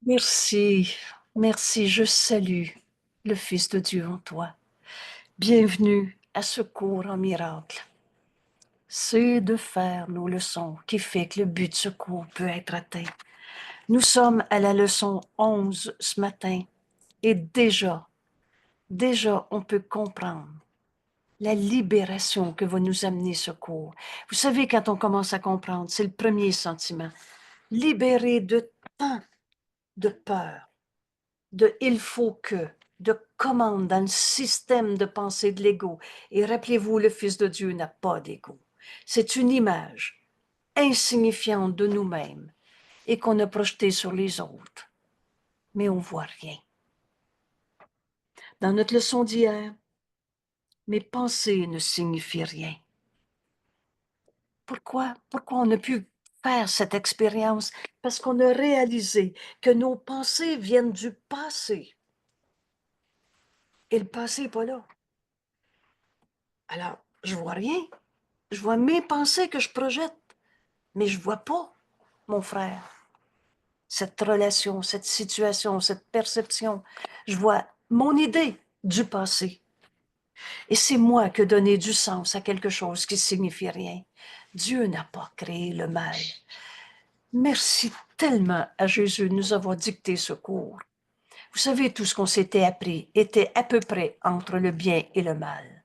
Merci, merci, je salue le Fils de Dieu en toi. Bienvenue à Secours en miracle. C'est de faire nos leçons qui fait que le but de secours peut être atteint. Nous sommes à la leçon 11 ce matin et déjà on peut comprendre la libération que va nous amener secours. Vous savez, quand on commence à comprendre, c'est le premier sentiment. Libéré de tant de peur, de il faut que, de commande dans le système de pensée de l'ego. Et rappelez-vous, le Fils de Dieu n'a pas d'ego. C'est une image insignifiante de nous-mêmes et qu'on a projetée sur les autres. Mais on ne voit rien. Dans notre leçon d'hier, mes pensées ne signifient rien. Pourquoi? Pourquoi on a pu faire cette expérience? Parce qu'on a réalisé que nos pensées viennent du passé. Et le passé n'est pas là. Alors, je vois rien. Je vois mes pensées que je projette, mais je vois pas, mon frère, cette relation, cette situation, cette perception. Je vois mon idée du passé. Et c'est moi qui ai donné du sens à quelque chose qui signifie rien. Dieu n'a pas créé le mal. Merci tellement à Jésus de nous avoir dicté ce cours. Vous savez, tout ce qu'on s'était appris était à peu près entre le bien et le mal.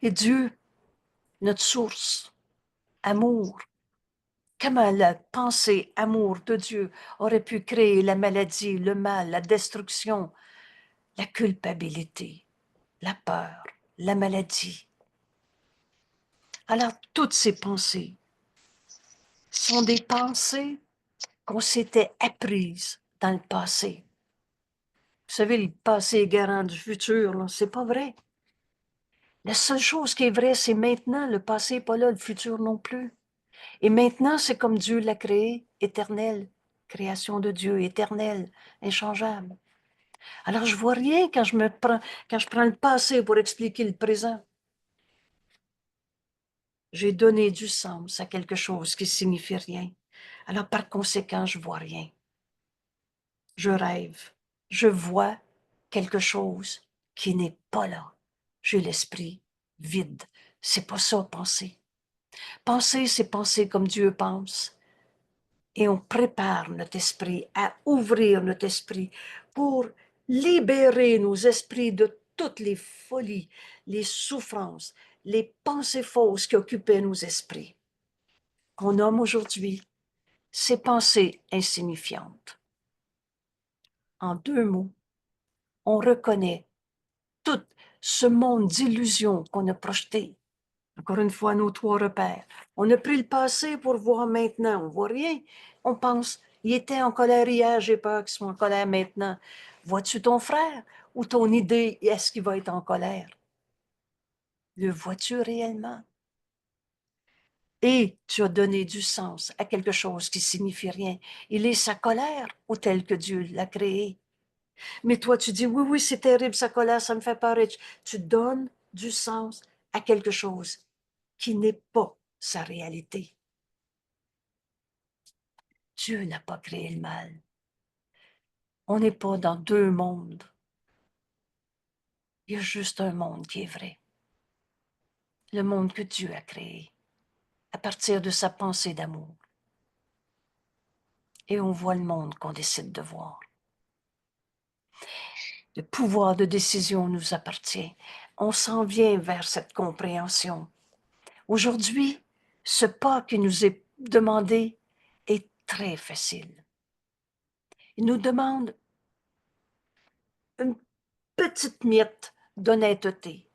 Et Dieu, notre source, amour, comment la pensée amour de Dieu aurait pu créer la maladie, le mal, la destruction, la culpabilité, la peur, la maladie. Alors, toutes ces pensées sont des pensées qu'on s'était apprises dans le passé. Vous savez, le passé est garant du futur, c'est pas vrai. La seule chose qui est vraie, c'est maintenant. Le passé n'est pas là, le futur non plus. Et maintenant, c'est comme Dieu l'a créé, éternel. Création de Dieu, éternelle, inchangeable. Alors, je vois rien quand je prends le passé pour expliquer le présent. J'ai donné du sens à quelque chose qui signifie rien. Alors, par conséquent, je vois rien. Je rêve. Je vois quelque chose qui n'est pas là. J'ai l'esprit vide. C'est pas ça, penser. Penser, c'est penser comme Dieu pense. Et on prépare notre esprit à ouvrir notre esprit pour libérer nos esprits de toutes les folies, les souffrances, les pensées fausses qui occupaient nos esprits. Qu'on nomme aujourd'hui ces pensées insignifiantes. En deux mots, on reconnaît tout ce monde d'illusions qu'on a projeté. Encore une fois, nos trois repères. On a pris le passé pour voir maintenant. On ne voit rien. On pense, il était en colère hier, j'ai peur qu'il soit en colère maintenant. Vois-tu ton frère ou ton idée, est-ce qu'il va être en colère? Le vois-tu réellement? Et tu as donné du sens à quelque chose qui signifie rien. Il est sa colère ou tel que Dieu l'a créé. Mais toi, tu dis, oui, oui, c'est terrible, sa colère, ça me fait peur. Et tu donnes du sens à quelque chose qui n'est pas sa réalité. Dieu n'a pas créé le mal. On n'est pas dans deux mondes. Il y a juste un monde qui est vrai. Le monde que Dieu a créé à partir de sa pensée d'amour. Et on voit le monde qu'on décide de voir. Le pouvoir de décision nous appartient. On s'en vient vers cette compréhension. Aujourd'hui, ce pas qui nous est demandé est très facile. Il nous demande une petite miette d'honnêteté.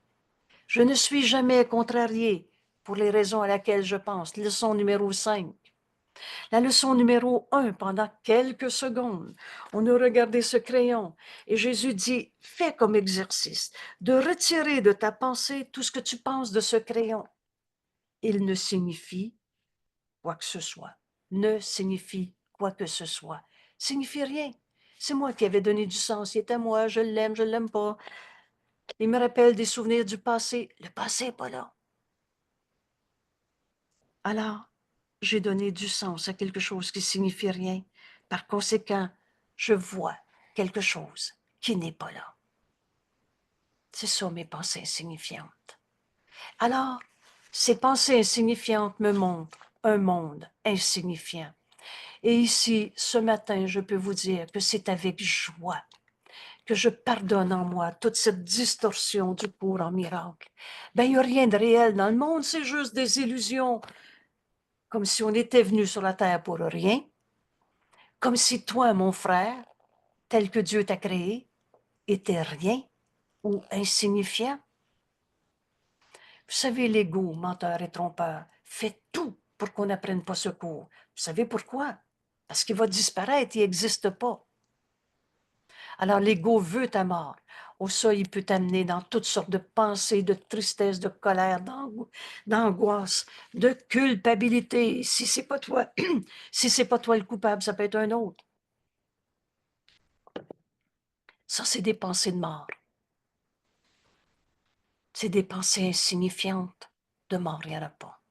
Je ne suis jamais contrarié pour les raisons à laquelle je pense. Leçon numéro 5. La leçon numéro 1, pendant quelques secondes, on a regardé ce crayon et Jésus dit, fais comme exercice de retirer de ta pensée tout ce que tu penses de ce crayon. Il ne signifie quoi que ce soit. Ne signifie quoi que ce soit. Signifie rien. C'est moi qui avais donné du sens. Il est à moi, je l'aime pas. Il me rappelle des souvenirs du passé. Le passé n'est pas là. Alors, j'ai donné du sens à quelque chose qui signifie rien. Par conséquent, je vois quelque chose qui n'est pas là. C'est ça mes pensées insignifiantes. Alors, ces pensées insignifiantes me montrent un monde insignifiant. Et ici, ce matin, je peux vous dire que c'est avec joie que je pardonne en moi toute cette distorsion du cours en miracle. Ben, il n'y a rien de réel dans le monde, c'est juste des illusions. Comme si on était venu sur la terre pour rien. Comme si toi, mon frère, tel que Dieu t'a créé, était rien ou insignifiant. Vous savez, l'ego, menteur et trompeur, fait tout pour qu'on n'apprenne pas ce cours. Vous savez pourquoi? Parce qu'il va disparaître, il n'existe pas. Alors l'ego veut ta mort. Au ça, il peut t'amener dans toutes sortes de pensées, de tristesse, de colère, d'angoisse, de culpabilité. Si c'est pas toi, si c'est pas toi le coupable, ça peut être un autre. Ça, c'est des pensées de mort. C'est des pensées insignifiantes. De mort, il n'y en a pas.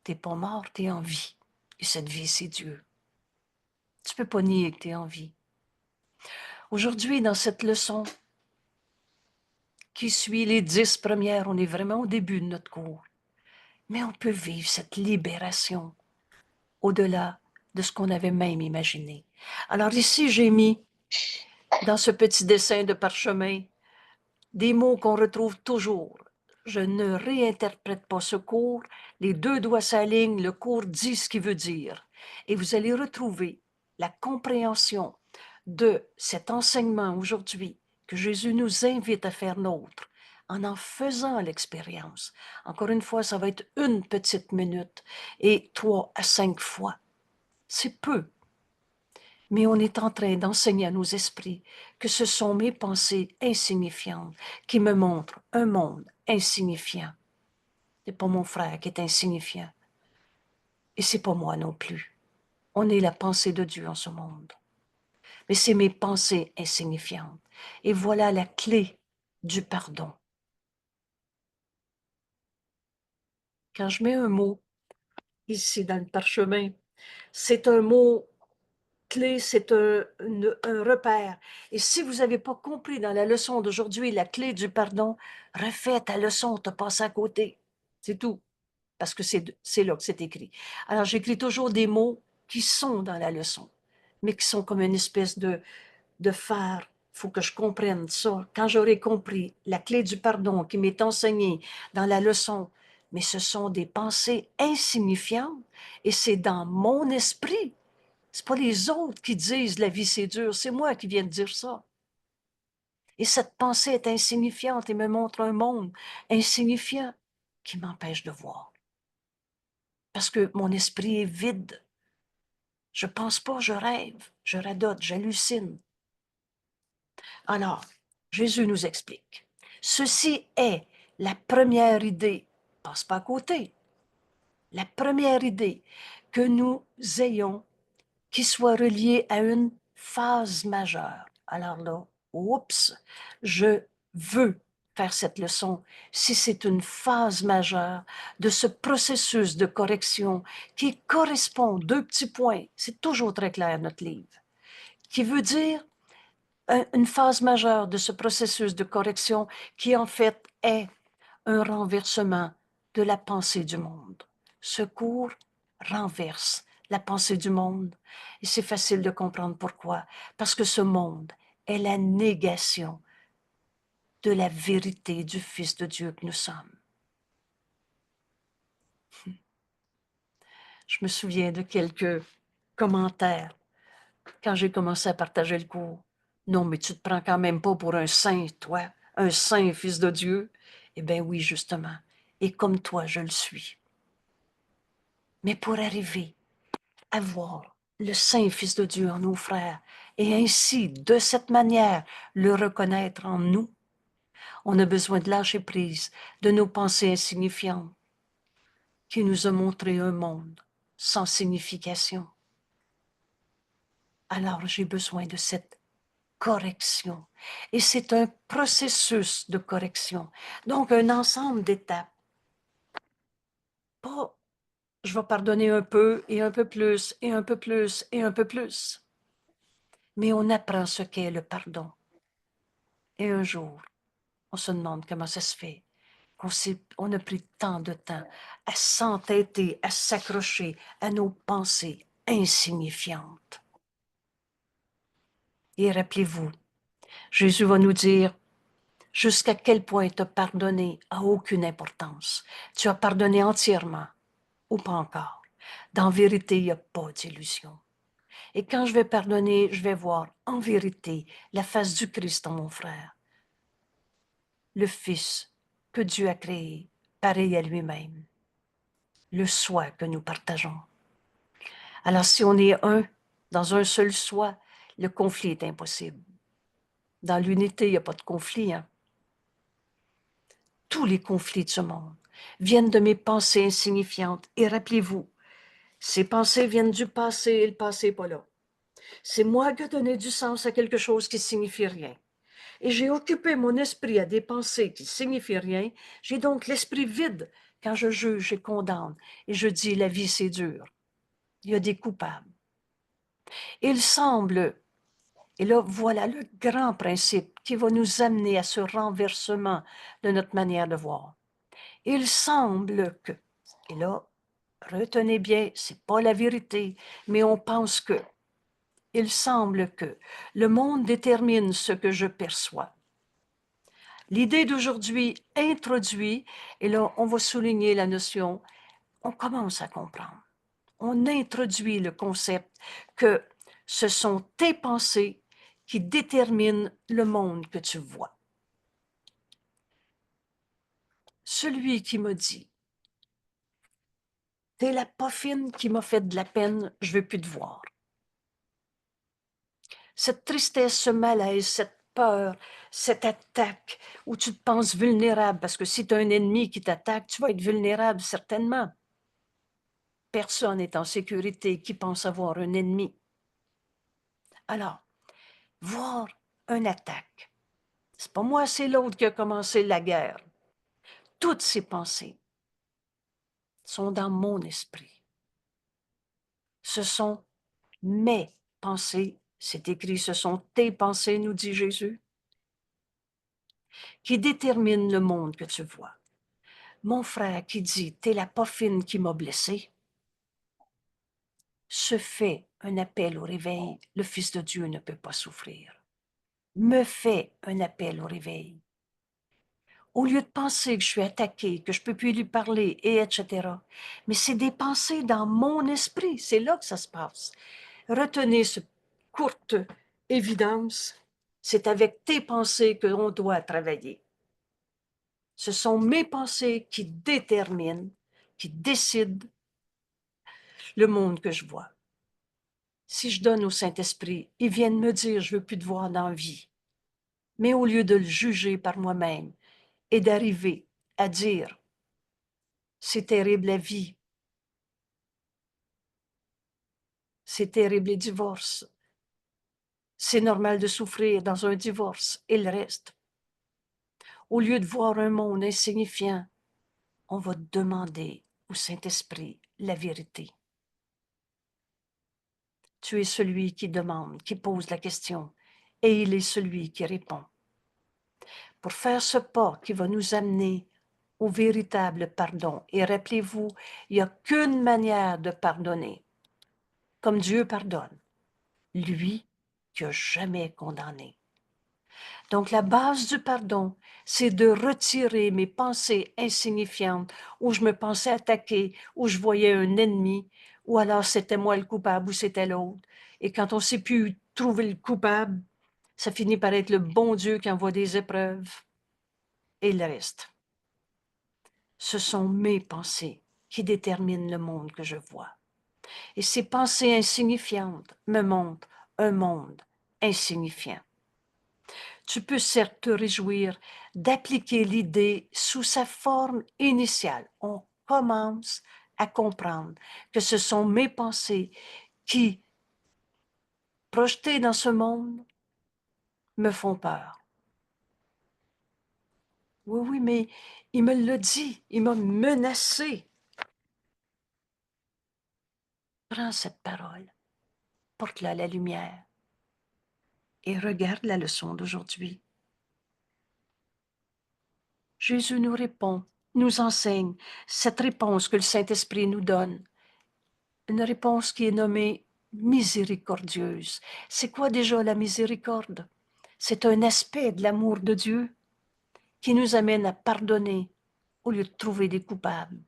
T'es pas mort, t'es en vie. Et cette vie, c'est Dieu. Tu peux pas nier que t'es en vie. Aujourd'hui, dans cette leçon qui suit les 10 premières, on est vraiment au début de notre cours. Mais on peut vivre cette libération au-delà de ce qu'on avait même imaginé. Alors ici, j'ai mis dans ce petit dessin de parchemin des mots qu'on retrouve toujours. Je ne réinterprète pas ce cours. Les deux doigts s'alignent, le cours dit ce qu'il veut dire. Et vous allez retrouver la compréhension de cet enseignement aujourd'hui que Jésus nous invite à faire nôtre en faisant l'expérience. Encore une fois, ça va être une petite minute et 3 à 5 fois. C'est peu. Mais on est en train d'enseigner à nos esprits que ce sont mes pensées insignifiantes qui me montrent un monde insignifiant. C'est pas mon frère qui est insignifiant. Et c'est pas moi non plus. On est la pensée de Dieu en ce monde. Mais c'est mes pensées insignifiantes. Et voilà la clé du pardon. Quand je mets un mot ici dans le parchemin, c'est un mot clé, c'est un repère. Et si vous n'avez pas compris dans la leçon d'aujourd'hui la clé du pardon, refais ta leçon, tu passé à côté. C'est tout. Parce que c'est là que c'est écrit. Alors, j'écris toujours des mots qui sont dans la leçon, mais qui sont comme une espèce de phare. Il faut que je comprenne ça. Quand j'aurai compris la clé du pardon qui m'est enseignée dans la leçon, mais ce sont des pensées insignifiantes et c'est dans mon esprit. C'est pas les autres qui disent la vie c'est dur, c'est moi qui viens de dire ça. Et cette pensée est insignifiante et me montre un monde insignifiant qui m'empêche de voir. Parce que mon esprit est vide. Je pense pas, je rêve, je radote, j'hallucine. Alors, Jésus nous explique. Ceci est la première idée, passe pas à côté, la première idée que nous ayons qui soit reliée à une phase majeure. Alors là, oups, je veux faire cette leçon si c'est une phase majeure de ce processus de correction qui correspond, deux petits points, c'est toujours très clair notre livre, qui veut dire une phase majeure de ce processus de correction qui en fait est un renversement de la pensée du monde. Ce cours renverse la pensée du monde. Et c'est facile de comprendre pourquoi. Parce que ce monde est la négation de la vérité du Fils de Dieu que nous sommes. Je me souviens de quelques commentaires quand j'ai commencé à partager le cours. Non, mais tu te prends quand même pas pour un saint, toi, un saint Fils de Dieu. Eh bien oui, justement. Et comme toi, je le suis. Mais pour arriver à voir le Saint Fils de Dieu en nos frères et ainsi, de cette manière, le reconnaître en nous, on a besoin de lâcher prise de nos pensées insignifiantes qui nous a montré un monde sans signification. Alors j'ai besoin de cette correction. Et c'est un processus de correction. Donc un ensemble d'étapes. Pas je vais pardonner un peu et un peu plus et un peu plus et un peu plus. Mais on apprend ce qu'est le pardon. Et un jour, on se demande comment ça se fait qu'on a pris tant de temps à s'entêter, à s'accrocher à nos pensées insignifiantes. Et rappelez-vous, Jésus va nous dire jusqu'à quel point te pardonner a aucune importance. Tu as pardonné entièrement ou pas encore. Dans vérité, il n'y a pas d'illusion. Et quand je vais pardonner, je vais voir en vérité la face du Christ en mon frère, le Fils que Dieu a créé, pareil à lui-même, le soi que nous partageons. Alors si on est un, dans un seul soi, le conflit est impossible. Dans l'unité, il n'y a pas de conflit. Hein? Tous les conflits de ce monde viennent de mes pensées insignifiantes. Et rappelez-vous, ces pensées viennent du passé et le passé n'est pas là. C'est moi qui ai donné du sens à quelque chose qui ne signifie rien. Et j'ai occupé mon esprit à des pensées qui ne signifient rien. J'ai donc l'esprit vide quand je juge et condamne. Et je dis, la vie, c'est dur. Il y a des coupables. Il semble, et là, voilà le grand principe qui va nous amener à ce renversement de notre manière de voir. Il semble que, et là, retenez bien, c'est pas la vérité, mais on pense que, il semble que le monde détermine ce que je perçois. L'idée d'aujourd'hui introduit, et là, on va souligner la notion, on commence à comprendre. On introduit le concept que ce sont tes pensées qui déterminent le monde que tu vois. Celui qui m'a dit, t'es la poffine qui m'a fait de la peine, je veux plus te voir. Cette tristesse, ce malaise, cette peur, cette attaque où tu te penses vulnérable, parce que si tu as un ennemi qui t'attaque, tu vas être vulnérable certainement. Personne n'est en sécurité qui pense avoir un ennemi. Alors, voir une attaque, c'est pas moi, c'est l'autre qui a commencé la guerre. Toutes ces pensées sont dans mon esprit. Ce sont mes pensées, c'est écrit, ce sont tes pensées, nous dit Jésus, qui déterminent le monde que tu vois. Mon frère qui dit, t'es la poffine qui m'a blessé, se fait un appel au réveil. Le Fils de Dieu ne peut pas souffrir. Me fait un appel au réveil. Au lieu de penser que je suis attaqué, que je ne peux plus lui parler, et etc. Mais c'est des pensées dans mon esprit. C'est là que ça se passe. Retenez cette courte évidence. C'est avec tes pensées que l'on doit travailler. Ce sont mes pensées qui déterminent, qui décident le monde que je vois. Si je donne au Saint-Esprit, il vient de me dire, je ne veux plus te voir dans la vie. Mais au lieu de le juger par moi-même et d'arriver à dire, c'est terrible la vie, c'est terrible les divorces, c'est normal de souffrir dans un divorce et le reste. Au lieu de voir un monde insignifiant, on va demander au Saint-Esprit la vérité. Tu es celui qui demande, qui pose la question, et il est celui qui répond. Pour faire ce pas qui va nous amener au véritable pardon. Et rappelez-vous, il n'y a qu'une manière de pardonner, comme Dieu pardonne, lui qui n'a jamais condamné. Donc la base du pardon, c'est de retirer mes pensées insignifiantes où je me pensais attaqué, où je voyais un ennemi, ou alors c'était moi le coupable ou c'était l'autre. Et quand on ne sait plus trouver le coupable, ça finit par être le bon Dieu qui envoie des épreuves et le reste. Ce sont mes pensées qui déterminent le monde que je vois. Et ces pensées insignifiantes me montrent un monde insignifiant. Tu peux certes te réjouir d'appliquer l'idée sous sa forme initiale. On commence à comprendre que ce sont mes pensées qui, projetées dans ce monde, me font peur. Oui, mais il me l'a dit, il m'a menacé. Prends cette parole, porte-la à la lumière et regarde la leçon d'aujourd'hui. Jésus nous répond, nous enseigne cette réponse que le Saint-Esprit nous donne. Une réponse qui est nommée miséricordieuse. C'est quoi déjà la miséricorde? C'est un aspect de l'amour de Dieu qui nous amène à pardonner au lieu de trouver des coupables,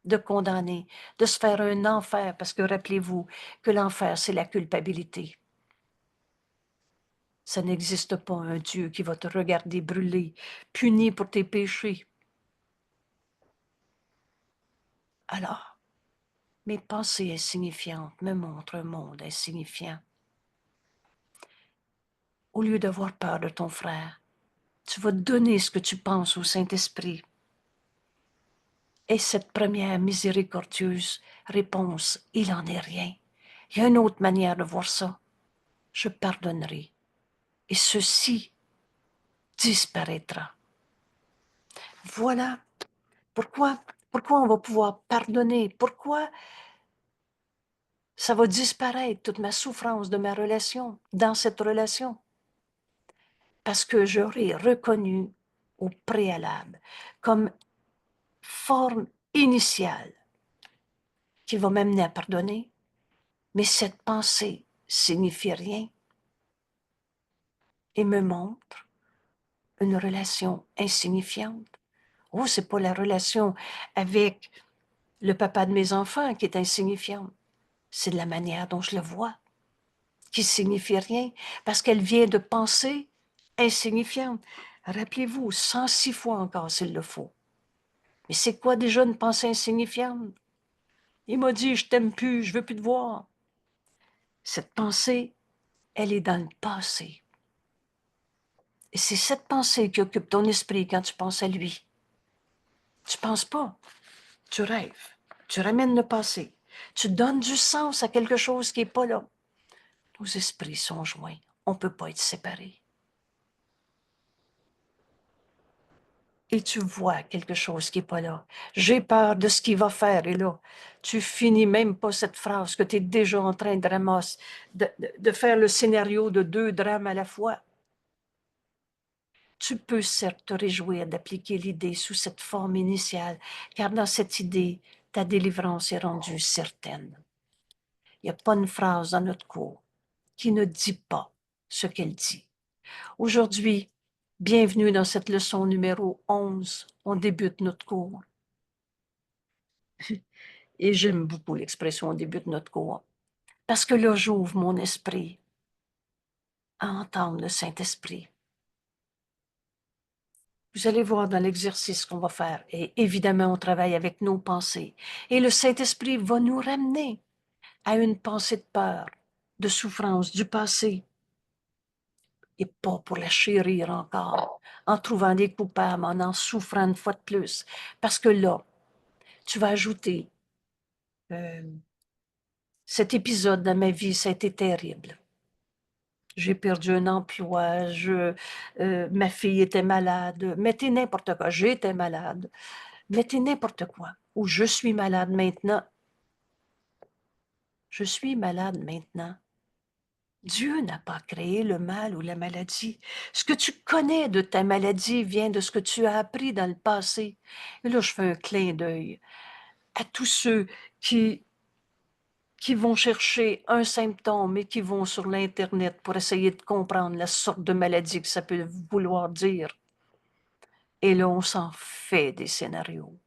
de condamner, de se faire un enfer, parce que rappelez-vous que l'enfer, c'est la culpabilité. Ça n'existe pas un Dieu qui va te regarder brûler, puni pour tes péchés. Alors, mes pensées insignifiantes me montrent un monde insignifiant. Au lieu d'avoir peur de ton frère, tu vas donner ce que tu penses au Saint-Esprit. Et cette première miséricordieuse réponse, il n'en est rien. Il y a une autre manière de voir ça. Je pardonnerai. Et ceci disparaîtra. Voilà pourquoi on va pouvoir pardonner. Pourquoi ça va disparaître, toute ma souffrance de ma relation, dans cette relation. Parce que j'aurai reconnu au préalable comme forme initiale qui va m'amener à pardonner, mais cette pensée signifie rien et me montre une relation insignifiante. Oh, c'est pas la relation avec le papa de mes enfants qui est insignifiante, c'est de la manière dont je le vois, qui signifie rien, parce qu'elle vient de pensées insignifiantes. Rappelez-vous, 106 fois encore s'il le faut. Mais c'est quoi déjà une pensée insignifiante? Il m'a dit, je t'aime plus, je veux plus te voir. Cette pensée, elle est dans le passé. Et c'est cette pensée qui occupe ton esprit quand tu penses à lui. Tu penses pas, tu rêves, tu ramènes le passé, tu donnes du sens à quelque chose qui n'est pas là. Nos esprits sont joints, on ne peut pas être séparés. Et tu vois quelque chose qui n'est pas là. J'ai peur de ce qu'il va faire. Et là, tu finis même pas cette phrase que tu es déjà en train de ramasser, de faire le scénario de 2 drames à la fois. Tu peux certes te réjouir d'appliquer l'idée sous cette forme initiale, car dans cette idée, ta délivrance est rendue certaine. Il n'y a pas une phrase dans notre cours qui ne dit pas ce qu'elle dit. Aujourd'hui, bienvenue dans cette leçon numéro 11. On débute notre cours. Et j'aime beaucoup l'expression « on débute notre cours », parce que là, j'ouvre mon esprit à entendre le Saint-Esprit. Vous allez voir dans l'exercice qu'on va faire, et évidemment, on travaille avec nos pensées. Et le Saint-Esprit va nous ramener à une pensée de peur, de souffrance du passé, et pas pour la chérir encore, en trouvant des coupables, en souffrant une fois de plus. Parce que là, tu vas ajouter, cet épisode dans ma vie, ça a été terrible. J'ai perdu un emploi, ma fille était malade, mettez n'importe quoi, j'étais malade, mettez n'importe quoi, ou je suis malade maintenant. Je suis malade maintenant. Dieu n'a pas créé le mal ou la maladie. Ce que tu connais de ta maladie vient de ce que tu as appris dans le passé. Et là, je fais un clin d'œil à tous ceux qui vont chercher un symptôme et qui vont sur l'Internet pour essayer de comprendre la sorte de maladie que ça peut vouloir dire. Et là, on s'en fait des scénarios.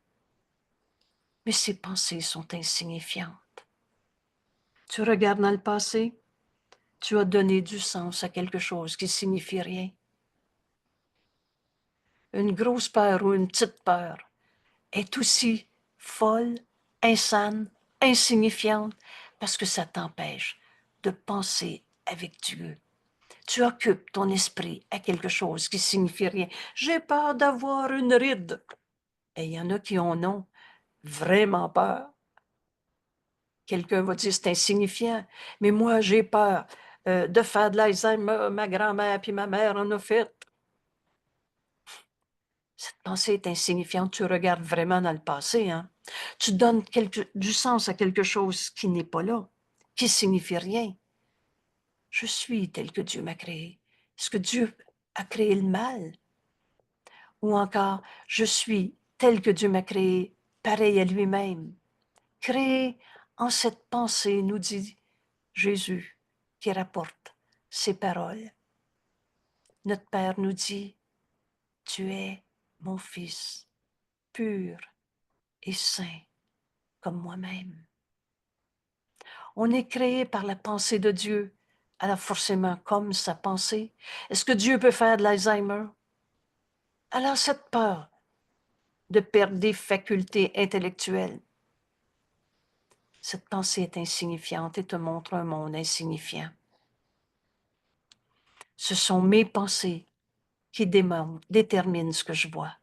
Mais ces pensées sont insignifiantes. Tu regardes dans le passé, tu as donné du sens à quelque chose qui signifie rien. Une grosse peur ou une petite peur est aussi folle, insane, insignifiante, parce que ça t'empêche de penser avec Dieu. Tu occupes ton esprit à quelque chose qui signifie rien. J'ai peur d'avoir une ride. Et il y en a qui en ont vraiment peur. Quelqu'un va dire c'est insignifiant, mais moi j'ai peur de faire de l'Alzheimer. Ma grand-mère puis ma mère en ont fait. Cette pensée est insignifiante, tu regardes vraiment dans le passé. Hein? Tu donnes du sens à quelque chose qui n'est pas là. qui signifie rien. Je suis tel que Dieu m'a créé. Est-ce que Dieu a créé le mal? Ou encore, je suis tel que Dieu m'a créé, pareil à lui-même. Créé en cette pensée, nous dit Jésus, qui rapporte ces paroles. Notre Père nous dit, tu es mon Fils, pur et saint comme moi-même. On est créé par la pensée de Dieu, alors forcément comme sa pensée. Est-ce que Dieu peut faire de l'Alzheimer? Alors cette peur de perdre des facultés intellectuelles, cette pensée est insignifiante et te montre un monde insignifiant. Ce sont mes pensées qui déterminent ce que je vois.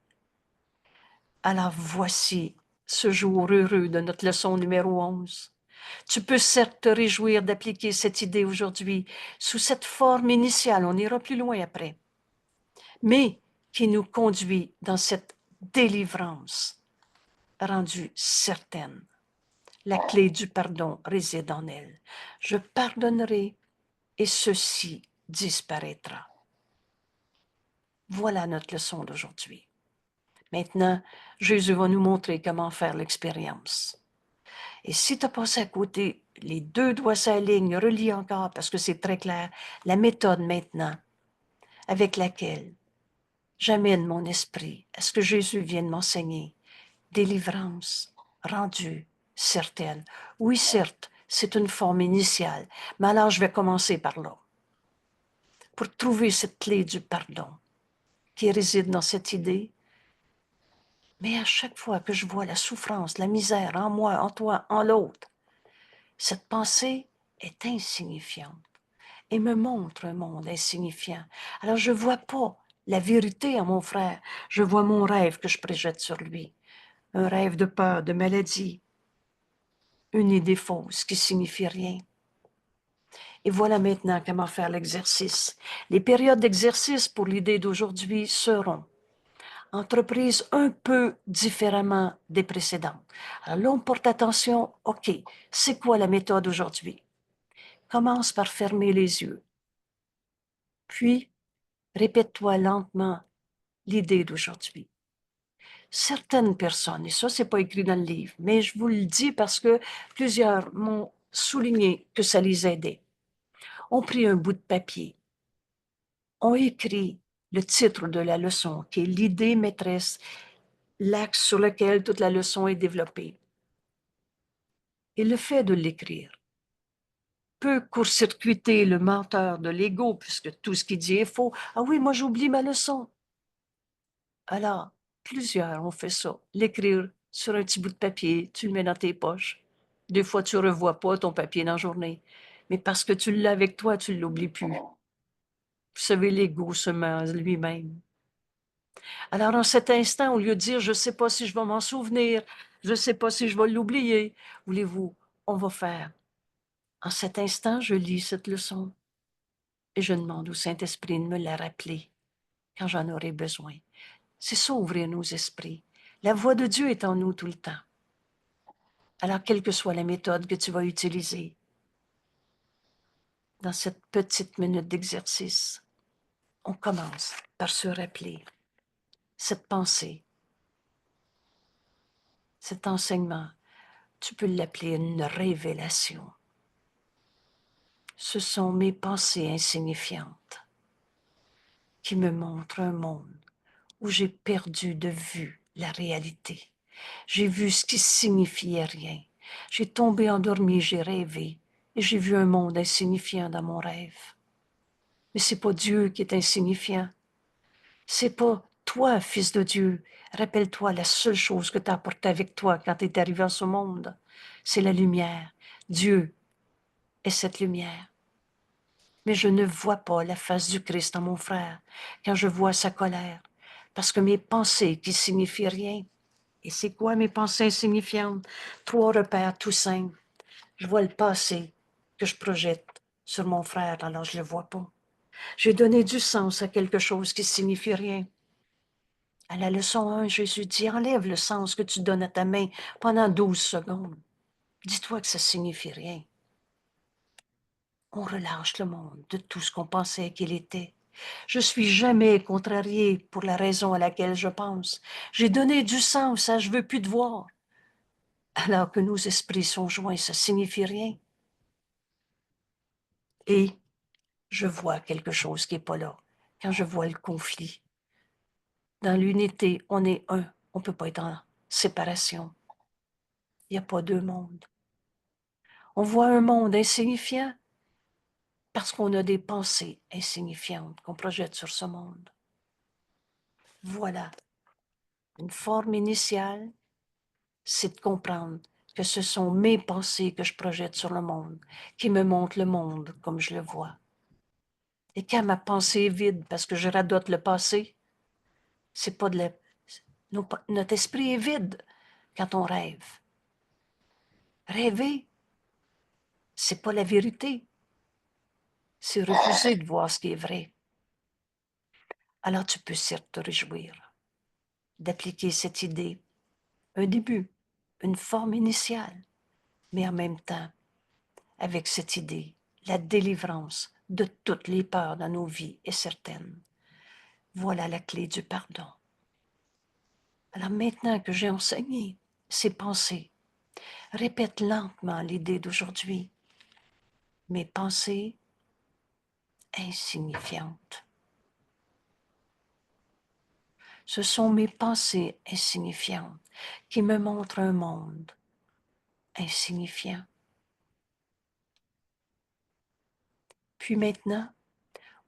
Alors voici ce jour heureux de notre leçon numéro 11. Tu peux certes te réjouir d'appliquer cette idée aujourd'hui sous cette forme initiale, on ira plus loin après, mais qui nous conduit dans cette délivrance rendue certaine. La clé du pardon réside en elle. Je pardonnerai et ceci disparaîtra. Voilà notre leçon d'aujourd'hui. Maintenant, Jésus va nous montrer comment faire l'expérience. Et si tu as passé à côté, les deux doigts sur la ligne, relis encore parce que c'est très clair, la méthode maintenant avec laquelle j'amène mon esprit à ce que Jésus vient de m'enseigner. Délivrance rendue certaine. Oui, certes, c'est une forme initiale, mais alors je vais commencer par là. Pour trouver cette clé du pardon qui réside dans cette idée. Mais à chaque fois que je vois la souffrance, la misère en moi, en toi, en l'autre, cette pensée est insignifiante et me montre un monde insignifiant. Alors je ne vois pas la vérité à mon frère, je vois mon rêve que je projette sur lui. Un rêve de peur, de maladie, une idée fausse qui signifie rien. Et voilà maintenant comment faire l'exercice. Les périodes d'exercice pour l'idée d'aujourd'hui seront entreprises un peu différemment des précédentes. Alors là, on porte attention, OK, c'est quoi la méthode aujourd'hui? Commence par fermer les yeux. Puis, répète-toi lentement l'idée d'aujourd'hui. Certaines personnes, et ça, c'est pas écrit dans le livre, mais je vous le dis parce que plusieurs m'ont souligné que ça les aidait, ont pris un bout de papier, ont écrit le titre de la leçon, qui est l'idée maîtresse, l'axe sur lequel toute la leçon est développée. Et le fait de l'écrire peut court-circuiter le menteur de l'ego, puisque tout ce qu'il dit est faux. Ah oui, moi j'oublie ma leçon. Alors, plusieurs ont fait ça. L'écrire sur un petit bout de papier, tu le mets dans tes poches. Des fois, tu ne revois pas ton papier dans la journée. Mais parce que tu l'as avec toi, tu ne l'oublies plus. Vous savez, l'ego se ment lui-même. Alors, en cet instant, au lieu de dire, je ne sais pas si je vais m'en souvenir, je ne sais pas si je vais l'oublier, voulez-vous, on va faire. En cet instant, je lis cette leçon et je demande au Saint-Esprit de me la rappeler quand j'en aurai besoin. C'est ça, ouvrir nos esprits. La voix de Dieu est en nous tout le temps. Alors, quelle que soit la méthode que tu vas utiliser dans cette petite minute d'exercice, on commence par se rappeler cette pensée, cet enseignement. Tu peux l'appeler une révélation. Ce sont mes pensées insignifiantes qui me montrent un monde où j'ai perdu de vue la réalité. J'ai vu ce qui signifiait rien. J'ai tombé endormi, j'ai rêvé, et j'ai vu un monde insignifiant dans mon rêve. Mais c'est pas Dieu qui est insignifiant. C'est pas toi, fils de Dieu. Rappelle-toi, la seule chose que tu as apportée avec toi quand tu es arrivé à ce monde, c'est la lumière. Dieu est cette lumière. Mais je ne vois pas la face du Christ en mon frère quand je vois sa colère, parce que mes pensées qui signifient rien. Et c'est quoi mes pensées insignifiantes? 3 repères tout simples. Je vois le passé que je projette sur mon frère, alors je ne le vois pas. J'ai donné du sens à quelque chose qui signifie rien. À la leçon 1, Jésus dit, enlève le sens que tu donnes à ta main pendant 12 secondes. Dis-toi que ça signifie rien. on relâche le monde de tout ce qu'on pensait qu'il était. Je suis jamais contrariée pour la raison à laquelle je pense. J'ai donné du sens à « je veux plus te voir ». Alors que nos esprits sont joints, ça signifie rien. Et je vois quelque chose qui n'est pas là. Quand je vois le conflit, dans l'unité, on est un. On ne peut pas être en séparation. Il n'y a pas deux mondes. On voit un monde insignifiant parce qu'on a des pensées insignifiantes qu'on projette sur ce monde. Voilà. Une forme initiale, c'est de comprendre que ce sont mes pensées que je projette sur le monde, qui me montrent le monde comme je le vois. Et quand ma pensée est vide parce que je radote le passé, c'est pas de la... Notre esprit est vide quand on rêve. Rêver, c'est pas la vérité. C'est refuser de voir ce qui est vrai. Alors tu peux certes te réjouir d'appliquer cette idée, un début, une forme initiale, mais en même temps, avec cette idée, la délivrance de toutes les peurs dans nos vies est certaine. Voilà la clé du pardon. Alors maintenant que j'ai enseigné ces pensées, répète lentement l'idée d'aujourd'hui. Mes pensées insignifiantes. Ce sont mes pensées insignifiantes qui me montrent un monde insignifiant. Puis maintenant,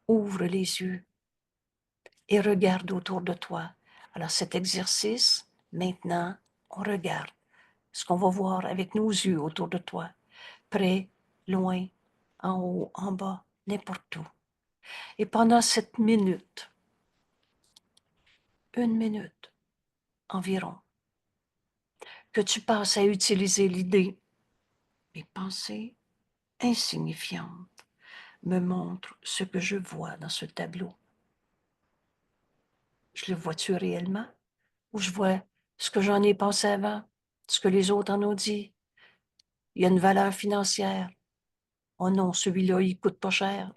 ouvre les yeux et regarde autour de toi. Alors cet exercice, maintenant, on regarde ce qu'on va voir avec nos yeux autour de toi, près, loin, en haut, en bas, n'importe où. Et pendant cette minute, 1 minute environ, que tu passes à utiliser l'idée, mes pensées insignifiantes me montrent ce que je vois dans ce tableau. Je le vois-tu réellement? Ou je vois ce que j'en ai pensé avant, ce que les autres en ont dit? Il y a une valeur financière. Oh non, celui-là, il coûte pas cher.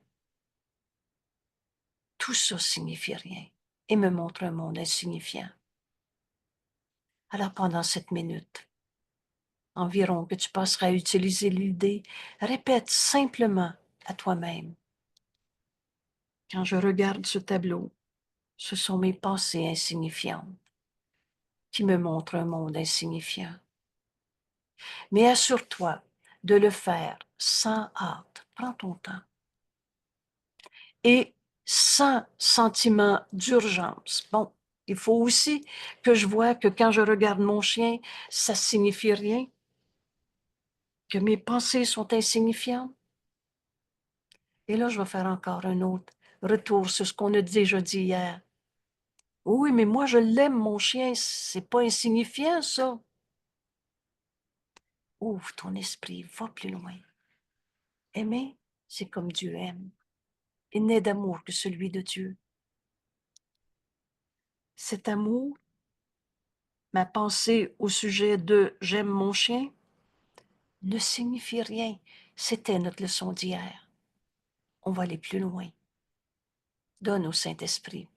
Tout ça signifie rien et me montre un monde insignifiant. Alors pendant cette minute, environ que tu passeras à utiliser l'idée, répète simplement à toi-même. Quand je regarde ce tableau, ce sont mes pensées insignifiantes qui me montrent un monde insignifiant. Mais assure-toi de le faire sans hâte. Prends ton temps. Et sans sentiment d'urgence. Bon, il faut aussi que je vois que quand je regarde mon chien, ça signifie rien, que mes pensées sont insignifiantes. Et là, je vais faire encore un autre retour sur ce qu'on a déjà dit hier. Oui, mais moi, je l'aime, mon chien, c'est pas insignifiant, ça. Ouvre ton esprit, va plus loin. Aimer, c'est comme Dieu aime. Il n'est d'amour que celui de Dieu. Cet amour, ma pensée au sujet de « j'aime mon chien », ne signifie rien. C'était notre leçon d'hier. On va aller plus loin. Donne au Saint-Esprit.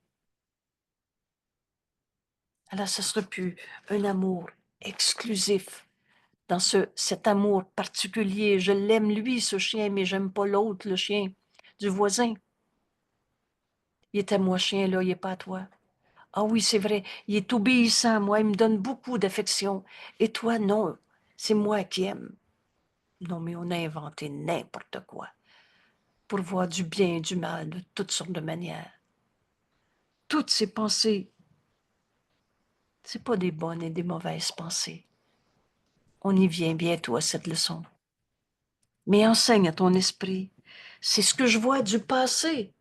Alors, ce ne sera plus un amour exclusif. Dans cet amour particulier, je l'aime lui, ce chien, mais j'aime pas l'autre, le chien du voisin. Il est à moi, chien, là, il n'est pas à toi. Ah oui, c'est vrai, il est obéissant à moi, il me donne beaucoup d'affection. Et toi, non, c'est moi qui aime. Non, mais on a inventé n'importe quoi pour voir du bien et du mal de toutes sortes de manières. Toutes ces pensées, ce pas des bonnes et des mauvaises pensées. On y vient bientôt à cette leçon. Mais enseigne à ton esprit. C'est ce que je vois du passé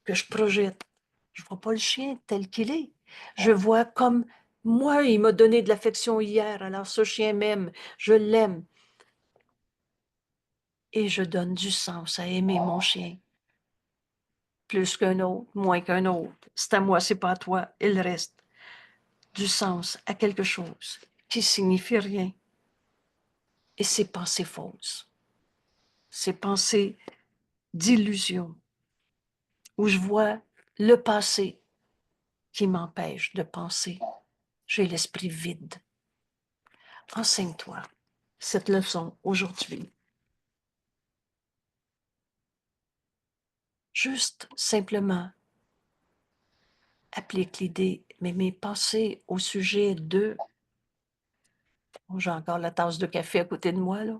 que je projette. Je ne vois pas le chien tel qu'il est. Je vois comme moi, il m'a donné de l'affection hier, alors ce chien m'aime, je l'aime. Et je donne du sens à aimer mon chien. Plus qu'un autre, moins qu'un autre. C'est à moi, c'est pas à toi. Il reste du sens à quelque chose qui signifie rien. Et c'est pensées fausses. ces pensées d'illusion, où je vois le passé qui m'empêche de penser. J'ai l'esprit vide. Enseigne-toi cette leçon aujourd'hui. Juste simplement applique l'idée, mais mes pensées au sujet de... J'ai encore la tasse de café à côté de moi, là.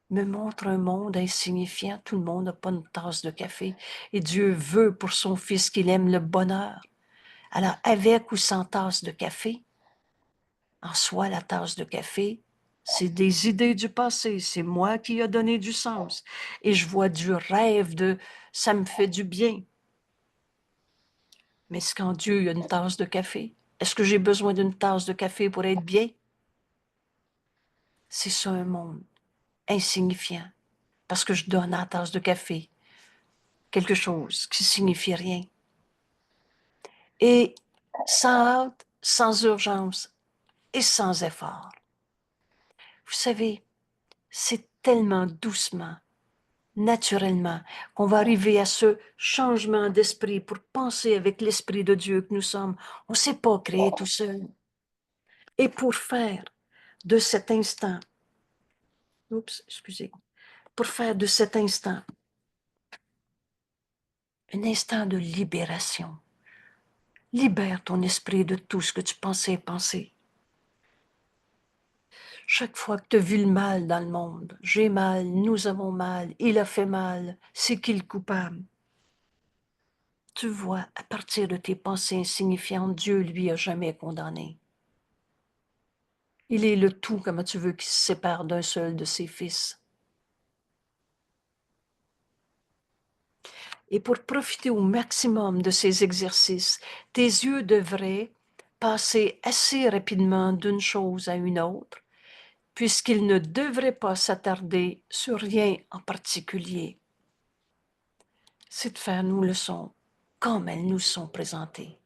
Me montre un monde insignifiant. Tout le monde n'a pas une tasse de café. Et Dieu veut pour son Fils qu'il aime le bonheur. Alors, avec ou sans tasse de café, en soi, la tasse de café, c'est des idées du passé. C'est moi qui ai donné du sens. Et je vois du rêve de « ça me fait du bien ». Mais est-ce qu'en Dieu, il y a une tasse de café? Est-ce que j'ai besoin d'une tasse de café pour être bien? C'est ça un monde insignifiant. Parce que je donne à la tasse de café quelque chose qui signifie rien. Et sans hâte, sans urgence et sans effort. Vous savez, c'est tellement doucement, naturellement, qu'on va arriver à ce changement d'esprit pour penser avec l'Esprit de Dieu que nous sommes. On ne s'est pas créé tout seul. Et pour faire de cet instant, pour faire de cet instant un instant de libération. Libère ton esprit de tout ce que tu pensais penser. Chaque fois que tu as vu le mal dans le monde, j'ai mal, nous avons mal, il a fait mal, c'est qui le coupable? Tu vois, à partir de tes pensées insignifiantes, Dieu, lui, a jamais condamné. Il est le tout, comment tu veux qu'il se sépare d'un seul de ses fils. Et pour profiter au maximum de ces exercices, tes yeux devraient passer assez rapidement d'une chose à une autre, puisqu'ils ne devraient pas s'attarder sur rien en particulier. C'est de faire nos leçons comme elles nous sont présentées.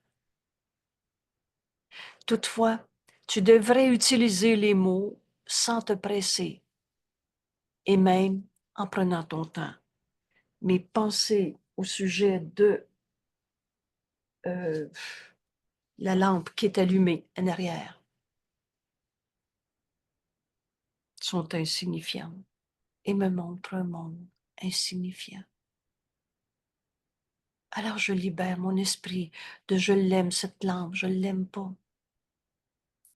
Toutefois, tu devrais utiliser les mots sans te presser et même en prenant ton temps. Mais penser au sujet de la lampe qui est allumée en arrière sont insignifiantes et me montrent un monde insignifiant. Alors je libère mon esprit de je l'aime cette lampe, je l'aime pas.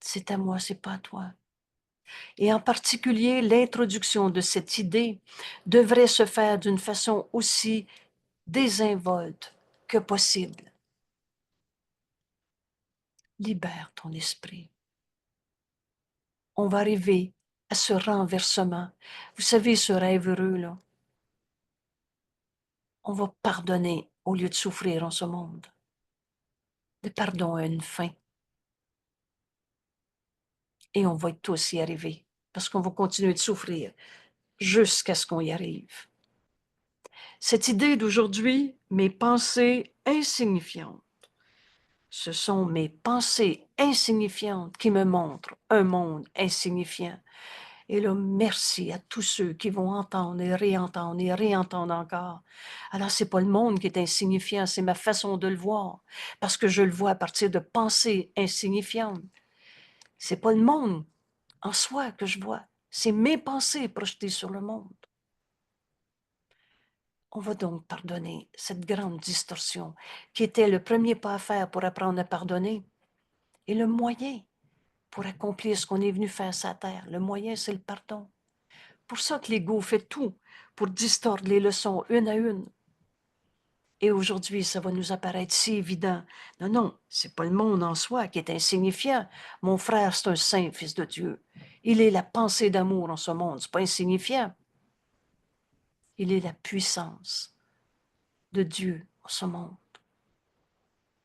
C'est à moi, c'est pas à toi. Et en particulier, l'introduction de cette idée devrait se faire d'une façon aussi désinvolte que possible. Libère ton esprit. On va arriver à ce renversement. Vous savez, ce rêve heureux, là, on va pardonner au lieu de souffrir en ce monde. Le pardon a une fin. Et on va tous y arriver, parce qu'on va continuer de souffrir jusqu'à ce qu'on y arrive. Cette idée d'aujourd'hui, mes pensées insignifiantes, ce sont mes pensées insignifiantes qui me montrent un monde insignifiant. Et là, merci à tous ceux qui vont entendre et réentendre encore. Alors, c'est pas le monde qui est insignifiant, c'est ma façon de le voir, parce que je le vois à partir de pensées insignifiantes. C'est pas le monde en soi que je vois, c'est mes pensées projetées sur le monde. On va donc pardonner cette grande distorsion qui était le premier pas à faire pour apprendre à pardonner et le moyen pour accomplir ce qu'on est venu faire sur la terre. Le moyen, c'est le pardon. Pour ça que l'ego fait tout pour distordre les leçons une à une. Et aujourd'hui, ça va nous apparaître si évident. Non, non, c'est pas le monde en soi qui est insignifiant. Mon frère, c'est un saint fils de Dieu. Il est la pensée d'amour en ce monde. C'est pas insignifiant. Il est la puissance de Dieu en ce monde.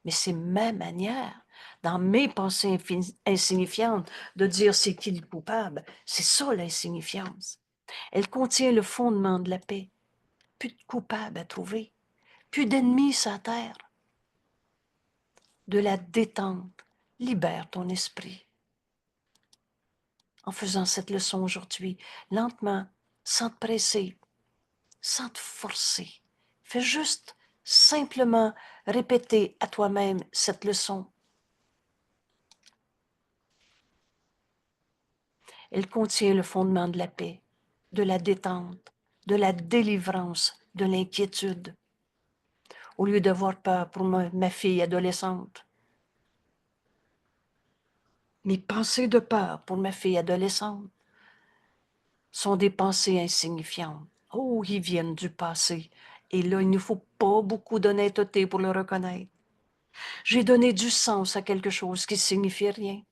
Mais c'est ma manière, dans mes pensées insignifiantes, de dire c'est qui le coupable. C'est ça l'insignifiance. Elle contient le fondement de la paix. Plus de coupables à trouver. Plus d'ennemis sur la terre. De la détente. Libère ton esprit. En faisant cette leçon aujourd'hui, lentement, sans te presser, sans te forcer. Fais juste simplement répéter à toi-même cette leçon. Elle contient le fondement de la paix, de la détente, de la délivrance, de l'inquiétude. Au lieu d'avoir peur pour ma fille adolescente, mes pensées de peur pour ma fille adolescente sont des pensées insignifiantes. Oh, ils viennent du passé. Et là, il ne faut pas beaucoup d'honnêteté pour le reconnaître. J'ai donné du sens à quelque chose qui signifie rien.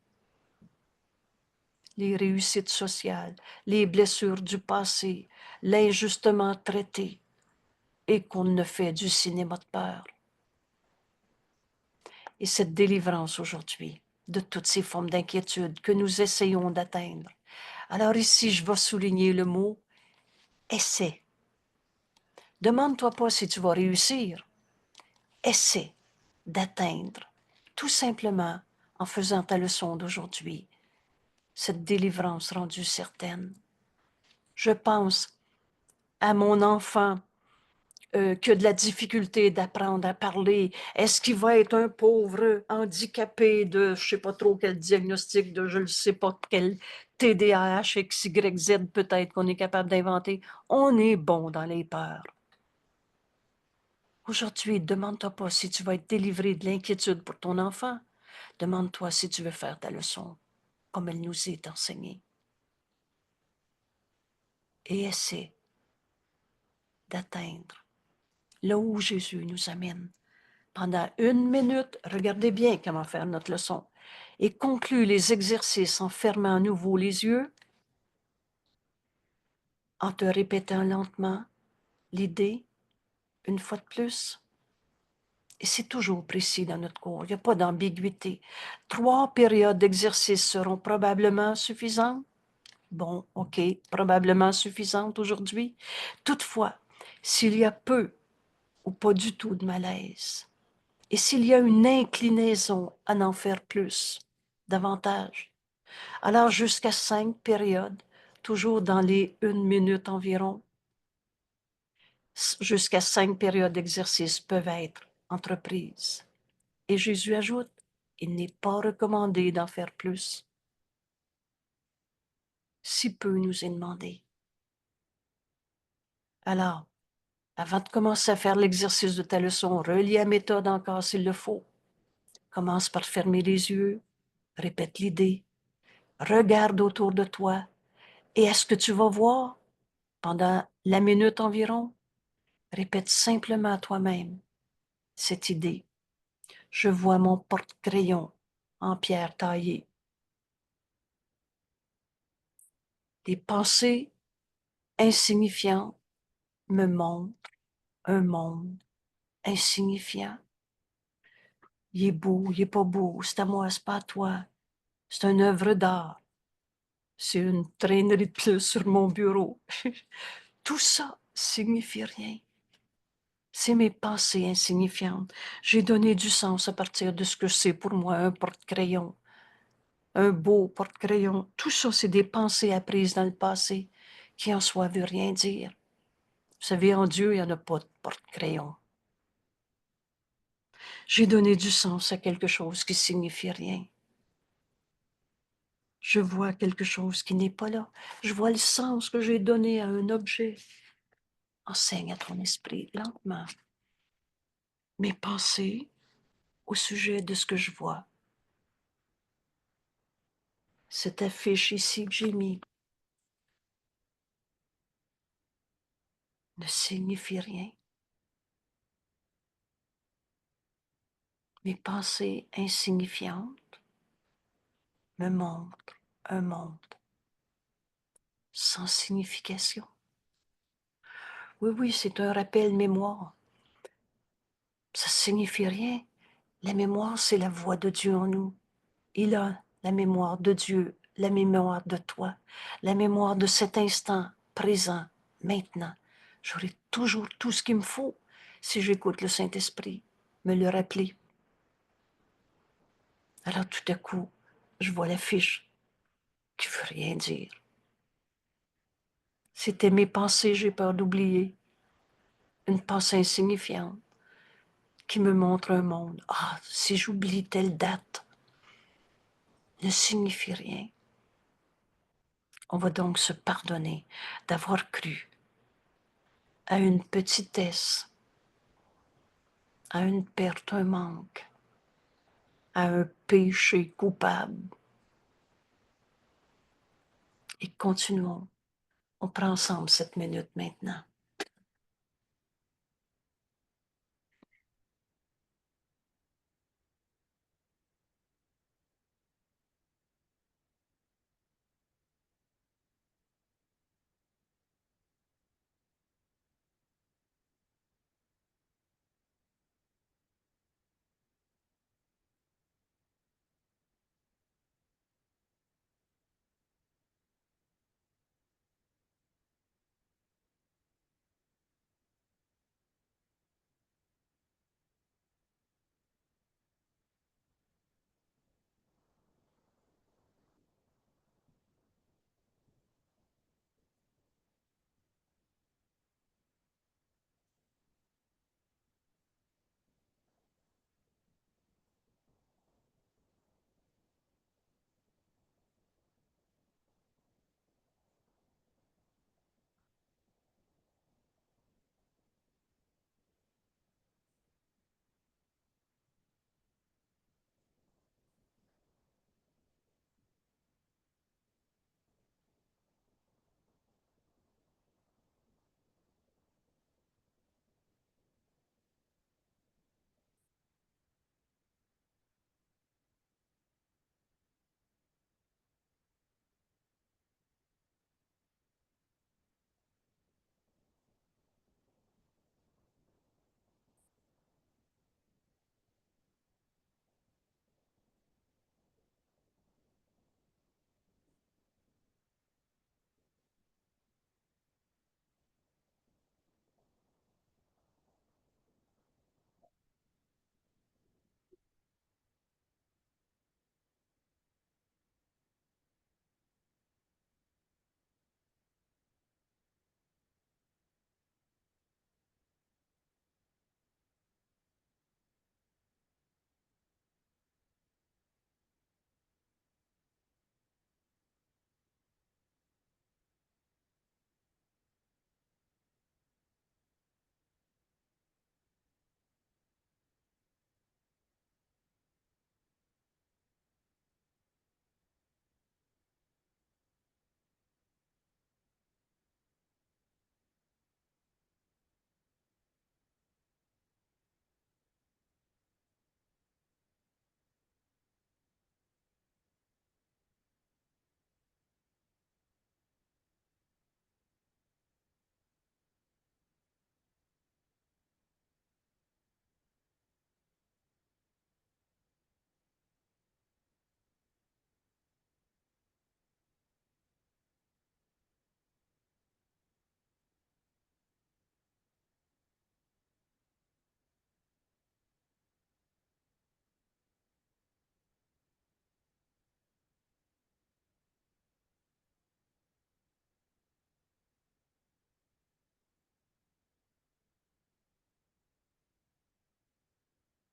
Les réussites sociales, les blessures du passé, l'injustement traité, et qu'on ne fait du cinéma de peur. Et cette délivrance aujourd'hui de toutes ces formes d'inquiétude que nous essayons d'atteindre. Alors ici, je vais souligner le mot « essaie ». Demande-toi pas si tu vas réussir. Essaie d'atteindre, tout simplement en faisant ta leçon d'aujourd'hui, cette délivrance rendue certaine. Je pense à mon enfant qui a de la difficulté d'apprendre à parler. Est-ce qu'il va être un pauvre handicapé de je ne sais pas trop quel diagnostic, de je ne sais pas quel TDAH, XYZ peut-être qu'on est capable d'inventer? On est bon dans les peurs. Aujourd'hui, demande-toi pas si tu vas être délivré de l'inquiétude pour ton enfant. Demande-toi si tu veux faire ta leçon comme elle nous est enseignée. Et essaie d'atteindre là où Jésus nous amène. Pendant 1 minute, regardez bien comment faire notre leçon. Et conclue les exercices en fermant à nouveau les yeux, en te répétant lentement l'idée, une fois de plus. Et c'est toujours précis dans notre cours, il n'y a pas d'ambiguïté. 3 périodes d'exercice seront probablement suffisantes. Bon, OK, probablement suffisantes aujourd'hui. Toutefois, s'il y a peu ou pas du tout de malaise, et s'il y a une inclinaison à en faire plus, davantage, alors jusqu'à 5 périodes, toujours dans les 1 minute environ, jusqu'à 5 périodes d'exercice peuvent être entreprises. Et Jésus ajoute, il n'est pas recommandé d'en faire plus. Si peu nous est demandé. Alors, avant de commencer à faire l'exercice de ta leçon, relis la méthode encore s'il le faut. Commence par fermer les yeux, répète l'idée, regarde autour de toi, et est-ce que tu vas voir pendant la minute environ? Répète simplement à toi-même cette idée. Je vois mon porte-crayon en pierre taillée. Des pensées insignifiantes me montrent un monde insignifiant. Il est beau, il est pas beau, c'est à moi, c'est pas à toi. C'est une œuvre d'art. C'est une traînerie de plus sur mon bureau. Tout ça signifie rien. C'est mes pensées insignifiantes. J'ai donné du sens à partir de ce que c'est pour moi un porte-crayon. Un beau porte-crayon. Tout ça, c'est des pensées apprises dans le passé qui en soi ne veut rien dire. Vous savez, en Dieu, il n'y en a pas de porte-crayon. J'ai donné du sens à quelque chose qui signifie rien. Je vois quelque chose qui n'est pas là. Je vois le sens que j'ai donné à un objet. Enseigne à ton esprit lentement mes pensées au sujet de ce que je vois. Cette affiche ici que j'ai mise ne signifie rien. Mes pensées insignifiantes me montrent un monde sans signification. Oui, oui, c'est un rappel mémoire. Ça ne signifie rien. La mémoire, c'est la voix de Dieu en nous. Il a la mémoire de Dieu, la mémoire de toi, la mémoire de cet instant présent, maintenant. J'aurai toujours tout ce qu'il me faut si j'écoute le Saint-Esprit me le rappeler. Alors tout à coup, je vois l'affiche qui ne veut rien dire. C'était mes pensées, j'ai peur d'oublier. Une pensée insignifiante qui me montre un monde. Ah, si j'oublie telle date, ne signifie rien. On va donc se pardonner d'avoir cru à une petitesse, à une perte, un manque, à un péché coupable. Et continuons. On prend ensemble cette minute maintenant.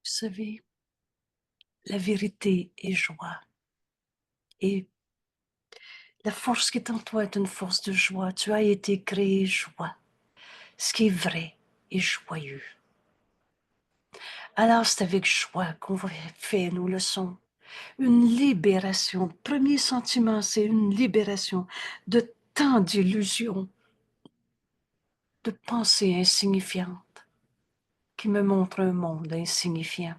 Vous savez, la vérité est joie. Et la force qui est en toi est une force de joie. Tu as été créé joie. Ce qui est vrai est joyeux. Alors c'est avec joie qu'on va faire nos leçons. Une libération. Le premier sentiment, c'est une libération de tant d'illusions, de pensées insignifiantes qui me montrent un monde insignifiant.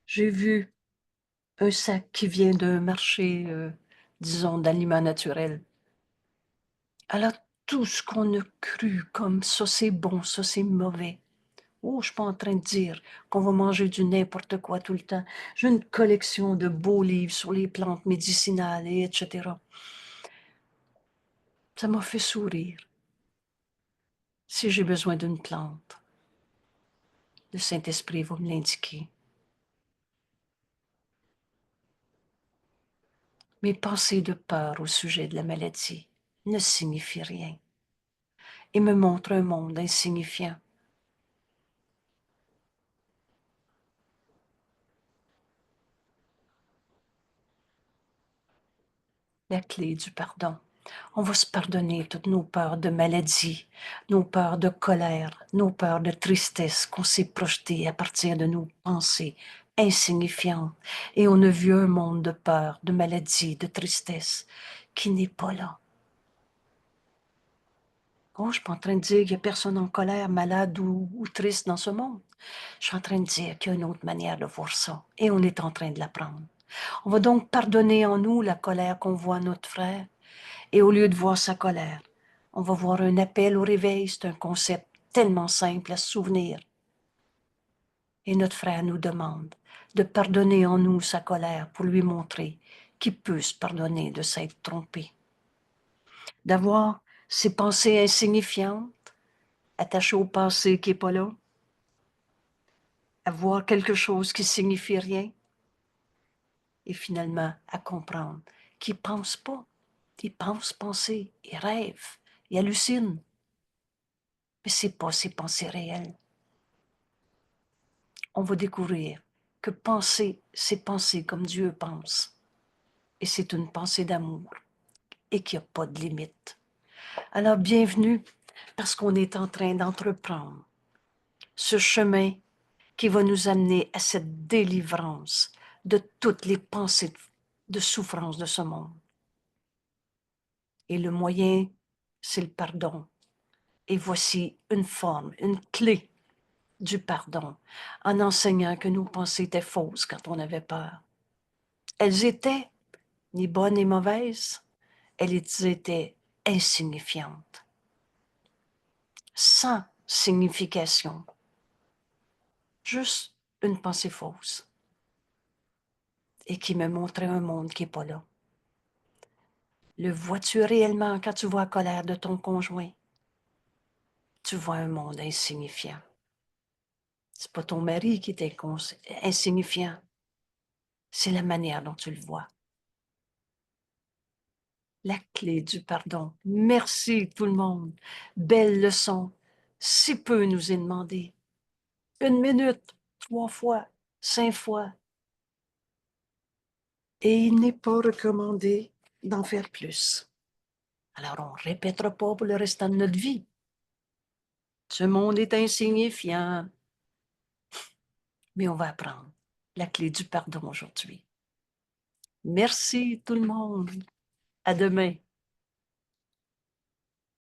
J'ai vu un sac qui vient d'un marché, disons, d'aliments naturels. Alors, tout ce qu'on a cru comme ça c'est bon, ça c'est mauvais. Oh, je suis pas en train de dire qu'on va manger du n'importe quoi tout le temps. J'ai une collection de beaux livres sur les plantes médicinales, et etc. Ça m'a fait sourire. Si j'ai besoin d'une plante, le Saint-Esprit va me l'indiquer. Mes pensées de peur au sujet de la maladie ne signifient rien et me montrent un monde insignifiant. La clé du pardon. On va se pardonner toutes nos peurs de maladie, nos peurs de colère, nos peurs de tristesse qu'on s'est projetées à partir de nos pensées insignifiantes. Et on a vu un monde de peur, de maladie, de tristesse qui n'est pas là. Oh, je ne suis pas en train de dire qu'il n'y a personne en colère, malade ou triste dans ce monde. Je suis en train de dire qu'il y a une autre manière de voir ça. Et on est en train de l'apprendre. On va donc pardonner en nous la colère qu'on voit à notre frère. Et au lieu de voir sa colère, on va voir un appel au réveil. C'est un concept tellement simple à se souvenir. Et notre frère nous demande de pardonner en nous sa colère pour lui montrer qu'il peut se pardonner de s'être trompé. D'avoir ses pensées insignifiantes, attachées au passé qui n'est pas là, à voir quelque chose qui signifie rien, et finalement à comprendre qu'il ne pense pas. Il pense penser, il rêve, il hallucine. Mais ce n'est pas ses pensées réelles. On va découvrir que penser, c'est penser comme Dieu pense. Et c'est une pensée d'amour et qu'il n'y a pas de limite. Alors, bienvenue, parce qu'on est en train d'entreprendre ce chemin qui va nous amener à cette délivrance de toutes les pensées de souffrance de ce monde. Et le moyen, c'est le pardon. Et voici une forme, une clé du pardon, en enseignant que nos pensées étaient fausses quand on avait peur. Elles étaient ni bonnes ni mauvaises, elles étaient insignifiantes, sans signification, juste une pensée fausse et qui me montrait un monde qui n'est pas là. Le vois-tu réellement quand tu vois la colère de ton conjoint? Tu vois un monde insignifiant. C'est pas ton mari qui est insignifiant, c'est la manière dont tu le vois. La clé du pardon. Merci tout le monde. Belle leçon. Si peu nous est demandé. 1 minute, 3 fois, 5 fois. Et il n'est pas recommandé d'en faire plus. Alors on ne répétera pas pour le restant de notre vie. Ce monde est insignifiant. Mais on va apprendre la clé du pardon aujourd'hui. Merci tout le monde. À demain.